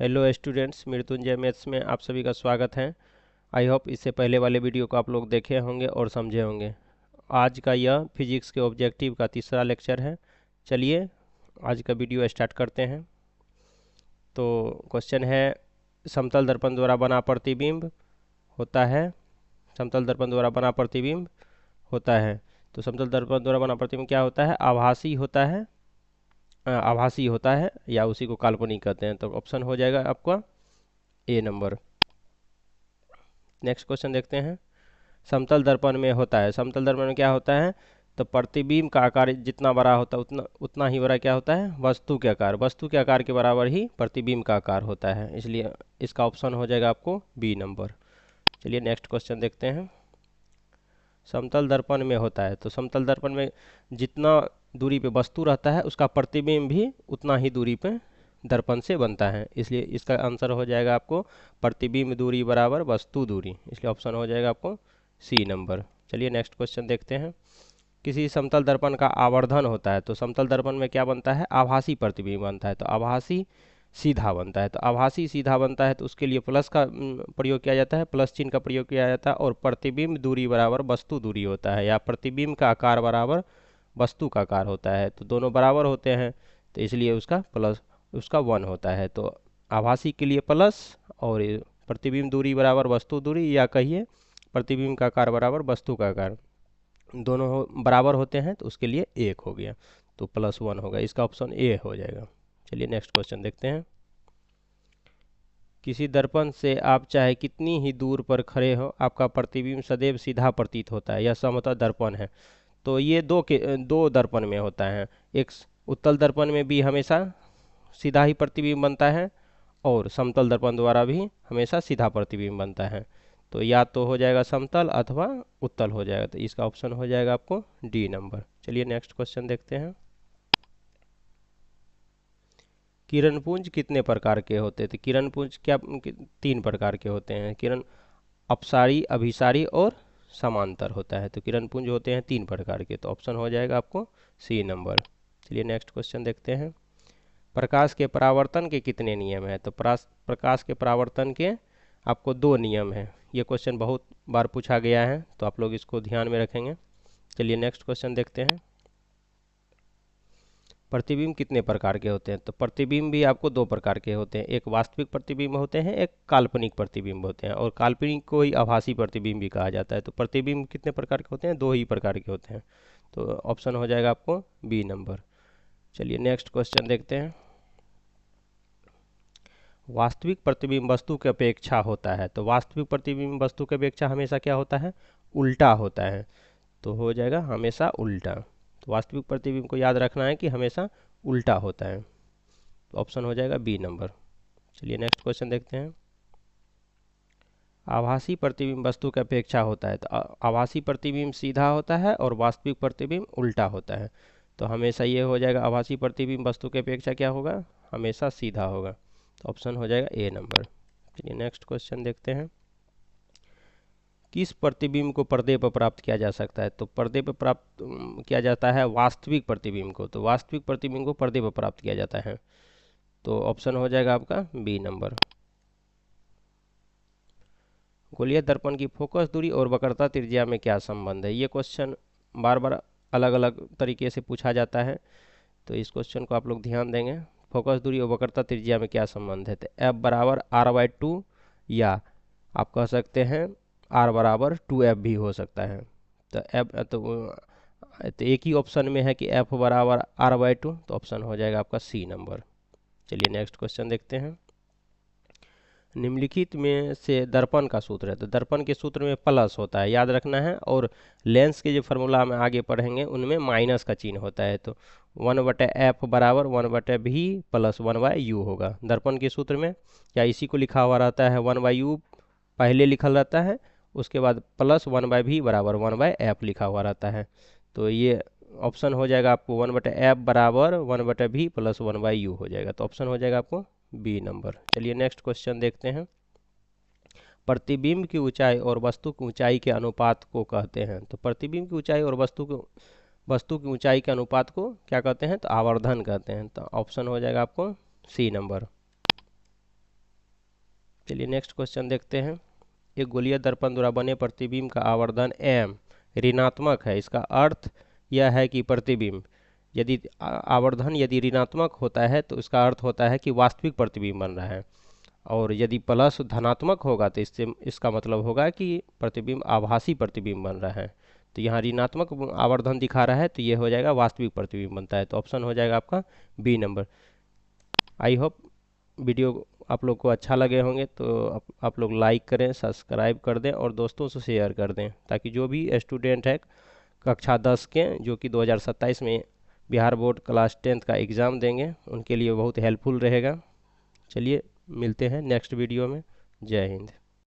Hello students, Mrityunjay maths में आप सभी का स्वागत है। आई होप इससे पहले वाले वीडियो को आप लोग देखे होंगे और समझे होंगे। आज का यह फिजिक्स के ऑब्जेक्टिव का तीसरा लेक्चर है। चलिए आज का वीडियो स्टार्ट करते हैं। तो क्वेश्चन है, समतल दर्पण द्वारा बना प्रतिबिंब होता है। समतल दर्पण द्वारा बना प्रतिबिंब होता है। तो समतल दर्पण द्वारा बना प्रतिबिंब क्या होता है? आभासी होता है। आभासी होता है या उसी को काल्पनिक कहते हैं। तो ऑप्शन हो जाएगा आपका ए नंबर। नेक्स्ट क्वेश्चन देखते हैं। समतल दर्पण में होता है। समतल दर्पण में क्या होता है? तो प्रतिबिंब का आकार जितना बड़ा होता है उतना उतना ही बड़ा क्या होता है? वस्तु के आकार। वस्तु के आकार के बराबर ही प्रतिबिंब का आकार होता है, इसलिए इसका ऑप्शन हो जाएगा आपको बी नंबर। चलिए नेक्स्ट क्वेश्चन देखते हैं। समतल दर्पण में होता है। तो समतल दर्पण में जितना दूरी पे वस्तु रहता है उसका प्रतिबिंब भी उतना ही दूरी पे दर्पण से बनता है, इसलिए इसका आंसर हो जाएगा आपको प्रतिबिंब दूरी बराबर वस्तु दूरी, इसलिए ऑप्शन हो जाएगा आपको सी नंबर। चलिए नेक्स्ट क्वेश्चन देखते हैं। किसी समतल दर्पण का आवर्धन होता है। तो समतल दर्पण में क्या बनता है? आभासी प्रतिबिंब बनता है। तो आभासी सीधा बनता है। तो आभासी सीधा बनता है तो उसके लिए प्लस का प्रयोग किया जाता है, प्लस चिन्ह का प्रयोग किया जाता है। और प्रतिबिंब दूरी बराबर वस्तु दूरी होता है, या प्रतिबिंब का आकार बराबर वस्तु का आकार होता है। तो दोनों बराबर होते हैं, तो इसलिए उसका प्लस उसका 1 होता है। तो आभासी के लिए प्लस और प्रतिबिंब दूरी बराबर वस्तु दूरी, या कहिए प्रतिबिंब का आकार बराबर वस्तु का आकार, दोनों बराबर होते हैं तो उसके लिए 1 हो गया, तो +1 होगा। इसका ऑप्शन ए हो जाएगा। चलिए नेक्स्ट क्वेश्चन देखते हैं। किसी दर्पण से आप चाहे कितनी ही दूर पर खड़े हो, आपका प्रतिबिंब सदैव सीधा प्रतीत होता है। यह समतल दर्पण है। तो ये दो दर्पण में होता है। एक उत्तल दर्पण में भी हमेशा सीधा ही प्रतिबिंब बनता है, और समतल दर्पण द्वारा भी हमेशा सीधा प्रतिबिंब बनता है। तो या तो हो जाएगा समतल अथवा उत्तल हो जाएगा, तो इसका ऑप्शन हो जाएगा आपको डी नंबर। चलिए नेक्स्ट क्वेश्चन देखते हैं। किरणपुंज कितने प्रकार के होते हैं? तो किरणपुंज क्या 3 प्रकार के होते हैं। किरण अपसारी, अभिसारी और समांतर होता है। तो किरणपुंज होते हैं 3 प्रकार के, तो ऑप्शन हो जाएगा आपको सी नंबर। चलिए नेक्स्ट क्वेश्चन देखते हैं। प्रकाश के परावर्तन के कितने नियम हैं? तो प्रकाश के परावर्तन के आपको 2 नियम हैं। ये क्वेश्चन बहुत बार पूछा गया है, तो आप लोग इसको ध्यान में रखेंगे। चलिए नेक्स्ट क्वेश्चन देखते हैं। प्रतिबिंब कितने प्रकार के होते हैं? तो प्रतिबिंब भी आपको 2 प्रकार के होते हैं। एक वास्तविक प्रतिबिंब होते हैं, एक काल्पनिक प्रतिबिंब होते हैं। और काल्पनिक को ही आभासी प्रतिबिंब भी कहा जाता है। तो प्रतिबिंब कितने प्रकार के होते हैं? 2 ही प्रकार के होते हैं, तो ऑप्शन हो जाएगा आपको बी नंबर। चलिए नेक्स्ट क्वेश्चन देखते हैं। वास्तविक प्रतिबिंब वस्तु की अपेक्षा होता है। तो वास्तविक प्रतिबिंब वस्तु की अपेक्षा हमेशा क्या होता है? उल्टा होता है। तो हो जाएगा हमेशा उल्टा। तो वास्तविक प्रतिबिंब को याद रखना है कि हमेशा उल्टा होता है, तो ऑप्शन हो जाएगा बी नंबर। चलिए नेक्स्ट क्वेश्चन देखते हैं। आभासी प्रतिबिंब वस्तु की अपेक्षा होता है। तो आभासी प्रतिबिंब सीधा होता है और वास्तविक प्रतिबिंब उल्टा होता है। तो हमेशा ये हो जाएगा आभासी प्रतिबिंब वस्तु की अपेक्षा क्या होगा? हमेशा सीधा होगा, तो ऑप्शन हो जाएगा ए नंबर। चलिए नेक्स्ट क्वेश्चन देखते हैं। किस प्रतिबिंब को पर्दे पर प्राप्त किया जा सकता है? तो पर्दे पर प्राप्त किया जाता है वास्तविक प्रतिबिंब को। तो वास्तविक प्रतिबिंब को पर्दे पर प्राप्त किया जाता है, तो ऑप्शन हो जाएगा आपका बी नंबर। गोलीय दर्पण की फोकस दूरी और वक्रता त्रिज्या में क्या संबंध है? ये क्वेश्चन बार बार अलग अलग तरीके से पूछा जाता है, तो इस क्वेश्चन को आप लोग ध्यान देंगे। फोकस दूरी और वक्रता त्रिज्या में क्या संबंध है? तो एफ बराबर r/2, या आप कह सकते हैं r बराबर 2f भी हो सकता है। तो एफ तो एक ही ऑप्शन में है कि f बराबर r/2, तो ऑप्शन हो जाएगा आपका सी नंबर। चलिए नेक्स्ट क्वेश्चन देखते हैं। निम्नलिखित में से दर्पण का सूत्र है। तो दर्पण के सूत्र में प्लस होता है, याद रखना है। और लेंस के जो फार्मूला में आगे पढ़ेंगे उनमें माइनस का चिन्ह होता है। तो 1/f बराबर 1/v प्लस 1/u होगा दर्पण के सूत्र में। या इसी को लिखा हुआ रहता है 1/u पहले लिखल रहता है, उसके बाद प्लस 1/v बराबर 1/f लिखा हुआ रहता है। तो ये ऑप्शन हो जाएगा आपको 1/f बराबर 1/v प्लस 1/u हो जाएगा, तो ऑप्शन हो जाएगा आपको बी नंबर। चलिए नेक्स्ट क्वेश्चन देखते हैं। प्रतिबिंब की ऊंचाई और वस्तु की ऊंचाई के अनुपात को कहते हैं। तो प्रतिबिंब की ऊंचाई और वस्तु की ऊंचाई के अनुपात को क्या कहते हैं? तो आवर्धन कहते हैं। तो ऑप्शन हो जाएगा आपको सी नंबर। चलिए नेक्स्ट क्वेश्चन देखते हैं। एक गोलीय दर्पण द्वारा बने प्रतिबिंब का आवर्धन m ऋणात्मक है, इसका अर्थ यह है कि प्रतिबिंब यदि आवर्धन यदि ऋणात्मक होता है तो इसका अर्थ होता है कि वास्तविक प्रतिबिंब बन रहा है, और यदि प्लस धनात्मक होगा तो इससे इसका मतलब होगा कि प्रतिबिंब आभासी प्रतिबिंब बन रहा है। तो यहाँ ऋणात्मक आवर्धन दिखा रहा है तो ये हो जाएगा वास्तविक प्रतिबिंब बनता है, तो ऑप्शन हो जाएगा आपका B number. I hope video आप लोग को अच्छा लगे होंगे, तो आप लोग लाइक करें, सब्सक्राइब कर दें और दोस्तों से शेयर कर दें, ताकि जो भी स्टूडेंट है कक्षा 10 के जो कि 2027 में बिहार बोर्ड क्लास 10th का एग्ज़ाम देंगे उनके लिए बहुत हेल्पफुल रहेगा। चलिए मिलते हैं नेक्स्ट वीडियो में। जय हिंद।